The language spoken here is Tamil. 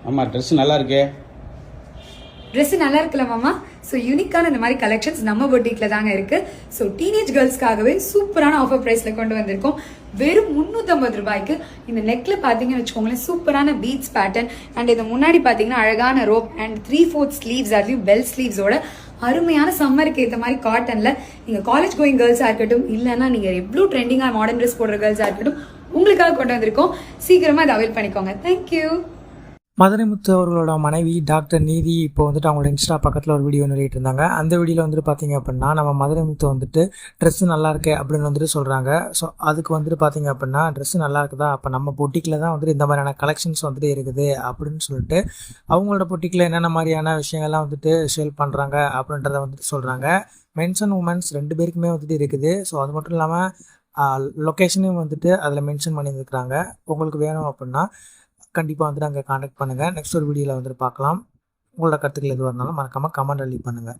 ஆமாம், ட்ரெஸ் நல்லா இருக்கே. ட்ரெஸ் நல்லா இருக்குல்ல மாமா. ஸோ யூனிக்கான இந்த மாதிரி கலெக்ஷன்ஸ் நம்ம பொட்டிக்ல தாங்க இருக்கு. ஸோ டீனேஜ் கேர்ள்ஸ்க்காகவே சூப்பரான ஆஃபர் பிரைஸ்ல கொண்டு வந்திருக்கோம். வெறும் 350 ரூபாய்க்கு. இந்த நெக்ல பாத்தீங்கன்னு வச்சுக்கோங்களேன், சூப்பரான பீட்ஸ் பேட்டர்ன் அண்ட் இது முன்னாடி பாத்தீங்கன்னா அழகான ரோப் அண்ட் 3/4 ஸ்லீவ்ஸ், அதுலயும் பெல் ஸ்லீவ்ஸோட அருமையான சம்மருக்கு ஏற்ற மாதிரி காட்டன்ல நீங்க காலேஜ் கோயிங் கேர்ள்ஸா இருக்கட்டும், இல்லைன்னா நீங்க எவ்வளோ ட்ரெண்டிங்கா மாடர்ன் ட்ரெஸ் போடுற கேர்ள்ஸா இருக்கட்டும், உங்களுக்காக கொண்டு வந்திருக்கோம். சீக்கிரமா அதை அவைல் பண்ணிக்கோங்க. தேங்க்யூ. மதுரைமுத்து அவர்களோட மனைவி டாக்டர் நீதி இப்போ வந்துட்டு அவங்களோட இன்ஸ்டா பக்கத்தில் ஒரு வீடியோ வெளியிட்டு இருந்தாங்க. அந்த வீடியோவில் வந்துட்டு பார்த்தீங்க அப்படின்னா நம்ம மதுரைமுத்து வந்துட்டு ட்ரெஸ்ஸு நல்லா இருக்கு அப்படின்னு வந்துட்டு சொல்கிறாங்க. ஸோ அதுக்கு வந்துட்டு பார்த்தீங்க அப்படின்னா ட்ரெஸ்ஸு நல்லா இருக்குதா, அப்போ நம்ம பொட்டிக்கில் தான் வந்துட்டு இந்த மாதிரியான கலெக்ஷன்ஸ் வந்துட்டு இருக்குது அப்படின்னு சொல்லிட்டு அவங்களோட பொட்டிக்கில் என்னென்ன மாதிரியான விஷயங்கள்லாம் வந்துட்டு சேல் பண்ணுறாங்க அப்படின்றத வந்துட்டு சொல்கிறாங்க. மென்ஸ் அண்ட் உமன்ஸ் 2 பேருக்குமே வந்துட்டு இருக்குது. ஸோ அது மட்டும் இல்லாமல் லொக்கேஷனையும் வந்துட்டு அதில் மென்ஷன் பண்ணியிருக்கிறாங்க. உங்களுக்கு வேணும் அப்படின்னா கண்டிப்பாக வந்துட்டு அங்கே காண்டாக்ட் பண்ணுங்கள். நெக்ஸ்ட் ஒரு வீடியோவில் வந்துட்டு பார்க்கலாம். உங்களோட கருத்துக்கள் எதுவாக இருந்தாலும் மறக்காமல் கமெண்ட் லீவ் பண்ணுங்கள்.